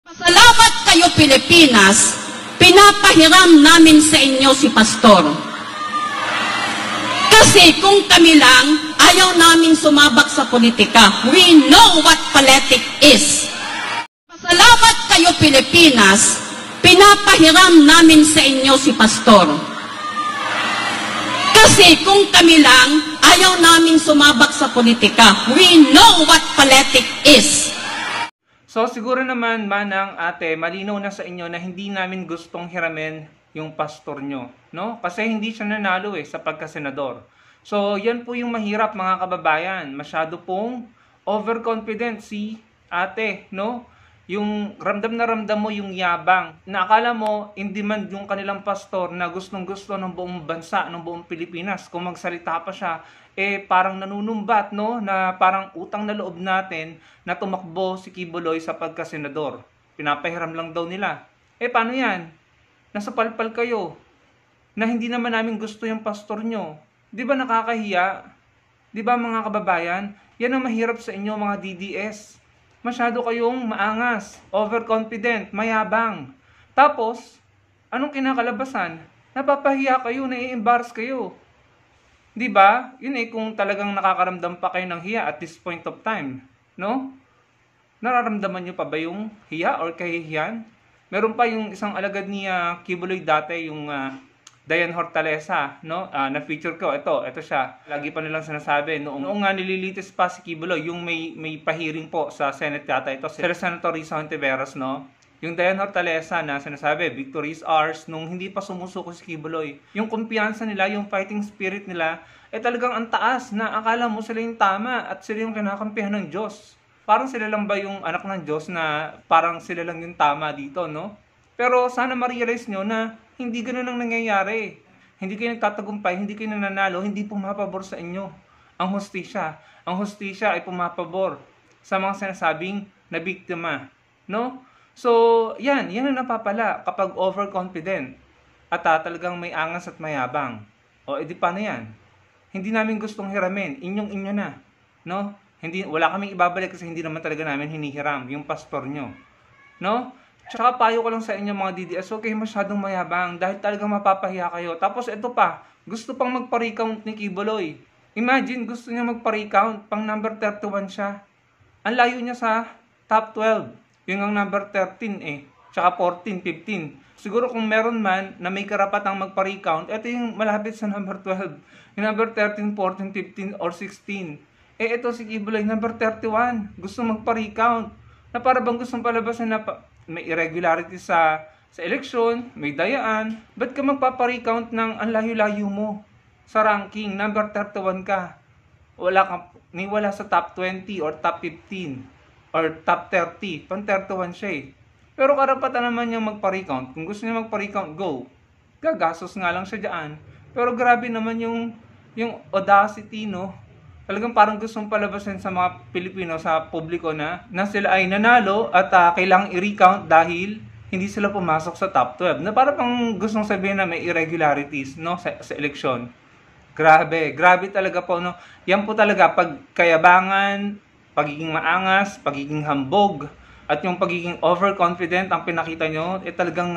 Pasalamat kayo Pilipinas, pinapahiram namin sa inyo si Pastor. Kasi kung kami lang, ayaw namin sumabak sa politika. We know what politics is. Pasalamat kayo Pilipinas, pinapahiram namin sa inyo si Pastor. Kasi kung kami lang, ayaw namin sumabak sa politika. We know what politics is. So siguro naman manang ate, malinaw na sa inyo na hindi namin gustong hiramin yung pastor nyo, no? Kasi hindi siya nanalo sa pagkasenador. So yan po yung mahirap mga kababayan, masyado pong overconfident si ate, no? Yung ramdam na ramdam mo yung yabang, na akala mo in demand yung kanilang pastor na gustong-gusto ng buong bansa, ng buong Pilipinas. Kung magsalita pa siya, parang nanunumbat, no? Na parang utang na loob natin na tumakbo si Kibuloy sa pagkasenador. Pinapahiram lang daw nila. Paano yan? Nasa palpal kayo na hindi naman namin gusto yung pastor nyo. Di ba nakakahiya? Di ba mga kababayan? Yan ang mahirap sa inyo mga DDS. Masyado kayong maangas, overconfident, mayabang. Tapos, anong kinakalabasan? Napapahiya kayo, nai-embarrass kayo. Di ba? Yun kung talagang nakakaramdam pa kayo ng hiya at this point of time, no? Nararamdaman nyo pa ba yung hiya or kahihiyan? Meron pa yung isang alagad ni Kibuloy dati, yung Diane Hortaleza, no? Na-feature ko, ito siya. Lagi pa nilang sinasabi, noong nililitis pa si Kibuloy, yung may pahiring po sa Senate yata ito, si Senator Risa Hontiveros, no? Yung Diane Hortaleza na sinasabi, victory is ours, nung hindi pa sumusuko si Kibuloy. Yung kumpiyansa nila, yung fighting spirit nila, talagang ang taas na akala mo sila yung tama at sila yung kinakampihan ng Diyos. Parang sila lang ba yung anak ng Diyos na parang sila lang yung tama dito, no? Pero sana ma-realize nyo na hindi ganoon ang nangyayari. Hindi kayo nagtatagumpay, hindi kayo nananalo, hindi pumapabor sa inyo ang hustisya. Ang hustisya ay pumapabor sa mga sinasabing na biktima, no? So, yan ang napapala kapag overconfident at talagang may angas at mayabang. O edi paano yan? Hindi namin gustong hiramin, inyo na, no? Wala kaming ibabalik kasi hindi naman talaga namin hinihiram yung pastor nyo, no? Tsaka payo ko lang sa inyo mga DDS, okay, masyadong mayabang dahil talagang mapapahiya kayo. Tapos ito pa, gusto pang magpa-recount ni Kibuloy. Imagine, gusto niya magpa-recount, pang number 31 siya. Ang layo niya sa top 12. Yung ang number 13 tsaka 14, 15. Siguro kung meron man na may karapatang magpa-recount, ito yung malapit sa number 12. Yung number 13, 14, 15, or 16. Ito si Kibuloy, number 31. Gusto magpa-recount. Na para bang gustong palabasan na may irregularity sa election, may dayaan. Ba't ka magpapa-recount ng ang layo-layo mo sa ranking? Number 31 ka. Wala sa top 20 or top 15 or top 30. Pang 31 siya Pero karapatan naman niya magpa-recount. Kung gusto niya magpa-recount, go. Gagastos nga lang siya dyan. Pero grabe naman yung audacity, no? Talagang parang gustong palabasin sa mga Pilipino, sa publiko na sila ay nanalo at kailangang i-recount dahil hindi sila pumasok sa top 12. Na parang pang gustong sabihin na may irregularities, no, sa eleksyon. Grabe talaga po, no. Yan po talaga pagkayabangan, pagiging maangas, pagiging hambog, at yung pagiging overconfident ang pinakita nyo, talagang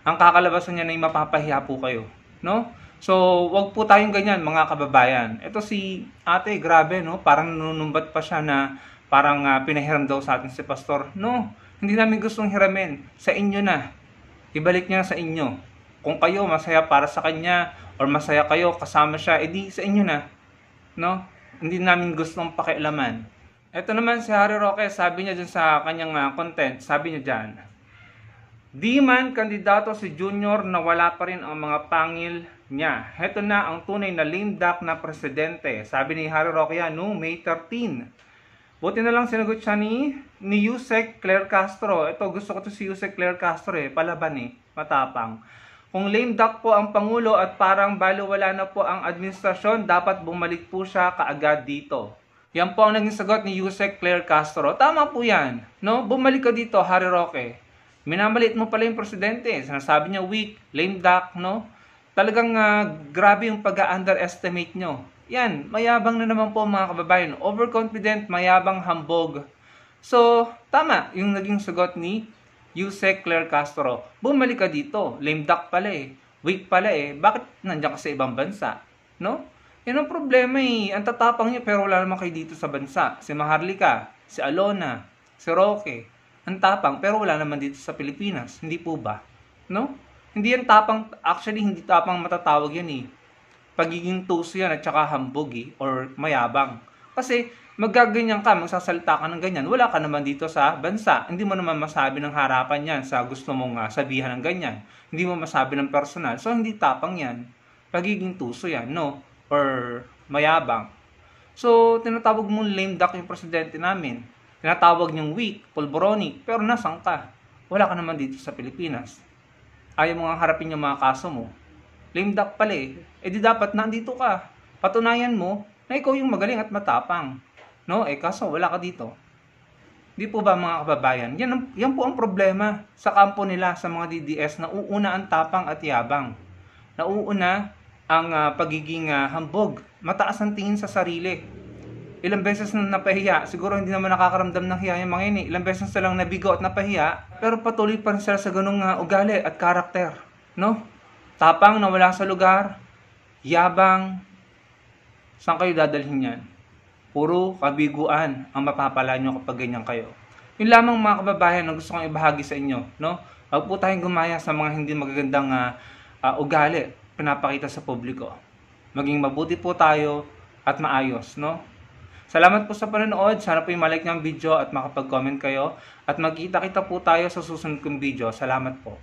ang kakalabasan niya na yung mapapahiya po kayo, no? So, wag po tayong ganyan mga kababayan. Ito si ate, grabe, no? Parang nanunumbat pa siya na parang pinahiram daw sa atin si pastor. No, hindi namin gustong hiramin. Sa inyo na. Ibalik niya sa inyo. Kung kayo masaya para sa kanya or masaya kayo kasama siya, edi sa inyo na. No? Hindi namin gustong pakialaman. Ito naman si Harry Roque, sabi niya dyan sa kanyang content, sabi niya dyan, di man kandidato si Junior na wala pa rin ang mga pangil niya. Heto na ang tunay na lame duck na presidente. Sabi ni Harry Roque yan noong May 13. Buti na lang sinagot siya ni Yusek Claire Castro. Ito, gusto ko to si Yusek Claire Castro palaban matapang. Kung lame duck po ang Pangulo at parang baliwala na po ang administrasyon, dapat bumalik po siya kaagad dito. Yan po ang naging sagot ni Yusek Claire Castro. Tama po yan, no? Bumalik ka dito, Harry Roque. Minamalit mo pala yung presidente. Sinasabi niya weak, lame duck, no? Talagang grabe yung pag-underestimate nyo. Yan, mayabang na naman po mga kababayan. Overconfident, mayabang, hambog. So, tama yung naging sagot ni Yusek Claire Castro, bumalik ka dito. Lame duck pala eh. Weak pala eh. Bakit nandiyan ka sa ibang bansa? No? Yan ang problema eh. Ang tatapang niya pero wala naman kayo dito sa bansa. Si Maharlika, si Alona, si Roque. Ang tapang pero wala naman dito sa Pilipinas. Hindi po ba? No? Hindi yan tapang, actually hindi tapang matatawag yan eh. Pagiging tuso yan at saka hambog eh, or mayabang. Kasi maggaganyan ka, magsasalita ka ng ganyan, wala ka naman dito sa bansa. Hindi mo naman masabi ng harapan yan sa gusto mong sabihan ng ganyan. Hindi mo masabi ng personal. So hindi tapang yan. Pagiging tuso yan, no? Or mayabang. So tinatawag mong lame duck yung presidente namin. Tinatawag niyong weak, pulboronic, pero nasaan ka? Wala ka naman dito sa Pilipinas. Ayaw mo nga harapin yung mga kaso mo. Lame duck pala eh. Eh di dapat nandito ka. Patunayan mo na ikaw yung magaling at matapang. No? Eh kaso wala ka dito. Di po ba mga kababayan? Yan po ang problema sa kampo nila sa mga DDS. Nauuna ang tapang at yabang. Nauuna ang pagiging hambog. Mataas ang tingin sa sarili. Ilang beses na napahiya. Siguro hindi naman nakakaramdam ng hiya yung mga ini. Ilang beses na lang nabigo at napahiya. Pero patuloy pa rin sila sa ganung ugali at karakter. No? Tapang na wala sa lugar, yabang, saan kayo dadalhin yan? Puro kabiguan ang mapapala nyo kapag ganyan kayo. Yun lamang mga kababayan na gusto kong ibahagi sa inyo. No? Huwag po tayong gumaya sa mga hindi magagandang ugali pinapakita sa publiko. Maging mabuti po tayo at maayos. No? Salamat po sa panonood. Sana po yung malike ng video at makapag-comment kayo. At magkita-kita po tayo sa susunod kong video. Salamat po.